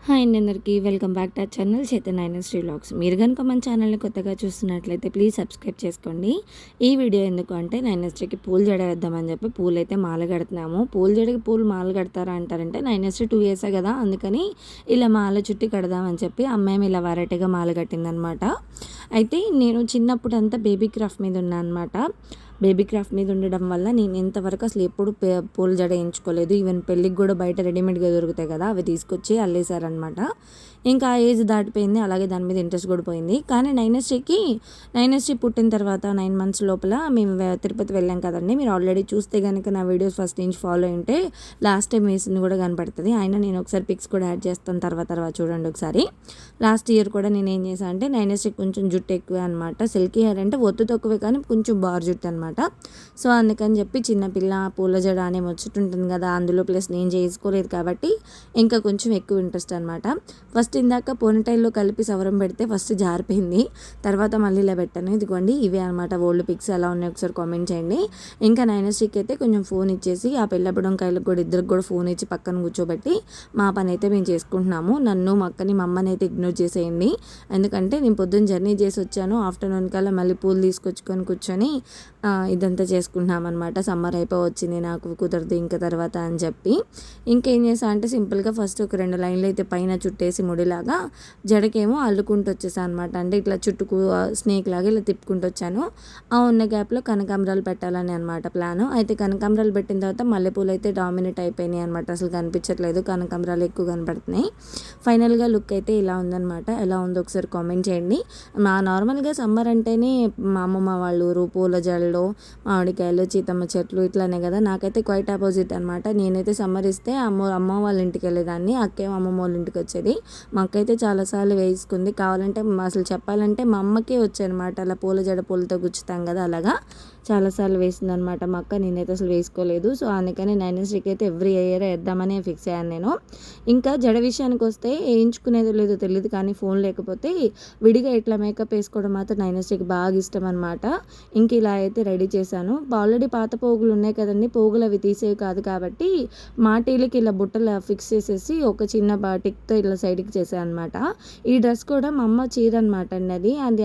Hi అండి అందరికీ welcome back to our channel Chaitanya Sri vlogs. మీరు కనుక మన ఛానల్ని కొత్తగా చూస్తున్నట్లయితే ప్లీజ్ సబ్స్క్రైబ్ చేసుకోండి. ఈ వీడియో ఎందుకు అంటే నైనస్ట్రీకి పూలు జడ వేద్దామని చెప్పి పూలు అయితే మాల కడుతున్నాము. పూలు జడకి పూలు మాల కడతారా అంటారంటే నైనస్ట్రీ 2 years కదా, అందుకని ఇలా మాల చుట్టి కడదామని చెప్పి అమ్మాయి ఇలా వెరైటీగా మాల కట్టిందనమాట. అయితే నేను చిన్నప్పుడు అంతా బేబీ క్రాఫ్ట్ మీద ఉన్నా అనమాట. బేబీ క్రాఫ్ట్ మీద ఉండడం వల్ల నేను ఇంతవరకు అసలు ఎప్పుడు పూల జడ వేయించుకోలేదు. ఈవెన్ పెళ్ళికి కూడా బయట రెడీమేడ్గా దొరుకుతాయి కదా, అవి తీసుకొచ్చి అల్లేసారనమాట. ఇంకా ఆ ఏజ్ దాటిపోయింది, అలాగే దాని మీద ఇంట్రెస్ట్ కూడా పోయింది. కానీ నైనస్ట్రీ పుట్టిన తర్వాత 9 months లోపల మేము తిరుపతి వెళ్ళాం కదండి. మీరు ఆల్రెడీ చూస్తే కనుక నా వీడియోస్ ఫస్ట్ నుంచి ఫాలో అయింటే లాస్ట్ టైం వేసింది కూడా కనపడుతుంది. అయినా నేను ఒకసారి పిక్స్ కూడా యాడ్ చేస్తాను తర్వాత చూడండి ఒకసారి. లాస్ట్ ఇయర్ కూడా నేను ఏం చేశాను అంటే నైనస్ట్రీ కొంచెం జుట్టు ఎక్కువే అనమాట. సిల్కీ హెయిర్ అంటే ఒత్తు తక్కువే కానీ కొంచెం బార్ జుట్టు అనమాట. సో అందుకని చెప్పి చిన్నపిల్ల పూల జడ అనే ముచ్చటుంటుంది కదా, అందులో ప్లస్ నేను చేసుకోలేదు కాబట్టి ఇంకా కొంచెం ఎక్కువ ఇంట్రెస్ట్ అనమాట. ఫస్ట్ ఇందాక పోనీటైల్లో కలిపి సవరం పెడితే ఫస్ట్ జారిపోయింది, తర్వాత మళ్ళీ ఇలా పెట్టాను. ఇదిగోండి ఇవే అనమాట ఓల్డ్ పిక్స్, ఎలా ఉన్నాయి ఒకసారి కామెంట్ చేయండి. ఇంకా నైనస్ట్రీకి అయితే కొంచెం ఫోన్ ఇచ్చేసి ఆ పిల్లబడం కాయలకు కూడా ఇద్దరికి కూడా ఫోన్ ఇచ్చి పక్కన కూర్చోబెట్టి మా పని అయితే మేము చేసుకుంటున్నాము. నన్ను మా అక్కని మా అమ్మని అయితే ఇగ్నోర్ చేసేయండి, ఎందుకంటే నేను పొద్దున్న జర్నీ చేసి వచ్చాను. ఆఫ్టర్నూన్ కల్లా మళ్ళీ పూలు తీసుకొచ్చుకొని కూర్చొని ఇదంతా చేసుకుంటున్నాం అనమాట. సమ్మర్ అయిపోయి వచ్చింది, నాకు కుదరదు ఇంకా తర్వాత అని చెప్పి ఇంకేం చేసా అంటే సింపుల్గా ఫస్ట్ ఒక 2 లైన్లు అయితే పైన చుట్టేసి ముడిలాగా జడకేమో అల్లుకుంటూ వచ్చేసాను అనమాట. అంటే ఇట్లా చుట్టుకు స్నేక్ లాగా ఇలా తిప్పుకుంటూ వచ్చాను. ఆ ఉన్న గ్యాప్లో కనకాంబరాలు పెట్టాలని అనమాట ప్లాను. అయితే కనకాంబరాలు పెట్టిన తర్వాత మల్లెపూలు అయితే డామినేట్ అయిపోయినాయి అనమాట, అసలు కనిపించట్లేదు, కనకాంబరాలు ఎక్కువ కనపడుతున్నాయి. ఫైనల్గా లుక్ అయితే ఇలా ఉందనమాట. ఎలా ఉందో ఒకసారి కామెంట్ చేయండి. నార్మల్గా సమ్మర్ అంటేనే మా అమ్మమ్మ వాళ్ళ ఊరు, పూల జడలు, మామిడికాయలు, చీతమ్మ చెట్లు ఇట్లానే కదా. నాకైతే క్వైట్ ఆపోజిట్ అనమాట. నేనైతే సమ్మర్ ఇస్తే అమ్మ వాళ్ళ ఇంటికి వెళ్ళేదాన్ని, అక్కేమో అమ్మమ్మ వాళ్ళ ఇంటికి వచ్చేది. మా అక్క అయితే చాలాసార్లు వేసుకుంది. కావాలంటే అసలు చెప్పాలంటే మా అమ్మకే వచ్చాయన్నమాట, అలా పూల జడ పూలతో గుచ్చుతాం కదా, అలాగా చాలాసార్లు వేసింది అనమాట మా అక్క. నేనైతే అసలు వేసుకోలేదు. సో అందుకని నైనస్ట్రీకి అయితే ఎవ్రీ ఇయర్ వేద్దామని ఫిక్స్ అయ్యాను నేను. ఇంకా జడ విషయానికి వస్తే వేయించుకునేదో లేదో తెలియదు కానీ ఫోన్ లేకపోతే విడిగా ఇట్లా మేకప్ వేసుకోవడం మాత్రం నైనస్ట్రీకి బాగా ఇష్టం అనమాట. ఇంక ఇలా అయితే రెడీ చేశాను. ఆల్రెడీ పాత పోగులు ఉన్నాయి కదండి, పోగులు అవి తీసేవి కాదు కాబట్టి మాటీలకి ఇలా బుట్టలు ఫిక్స్ చేసేసి ఒక చిన్న టిక్తో ఇలా సైడ్కి చేశాను అనమాట. ఈ డ్రెస్ కూడా మా అమ్మ చీర అనమాట అండి, అది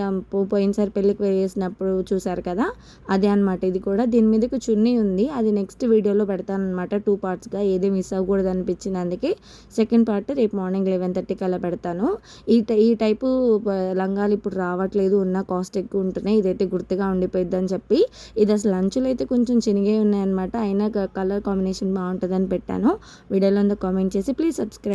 పోయినసారి పెళ్ళికి వేసినప్పుడు చూసారు కదా, అదే అనమాట. ఇది కూడా దీని మీదకి చున్నీ ఉంది, అది నెక్స్ట్ వీడియోలో పెడతాను అనమాట 2 partsగా, ఏది మిస్ అవ్వకూడదు అనిపించింది. అందుకే సెకండ్ పార్ట్ రేపు మార్నింగ్ 11:30 అలా పెడతాను. ఈ టైపు లంగాలు ఇప్పుడు రావట్లేదు, ఉన్న కాస్ట్ ఎక్కువ ఉంటున్నాయి. ఇదైతే గుర్తుగా ఉండిపోయిద్ది అని చెప్పి ఇది అసలు అంచులు అయితే కొంచెం చినిగే ఉన్నాయన్నమాట. అయినా కలర్ కాంబినేషన్ బాగుంటుందని పెట్టాను. వీడియోలో కామెంట్ చేసి ప్లీజ్ సబ్స్క్రైబ్.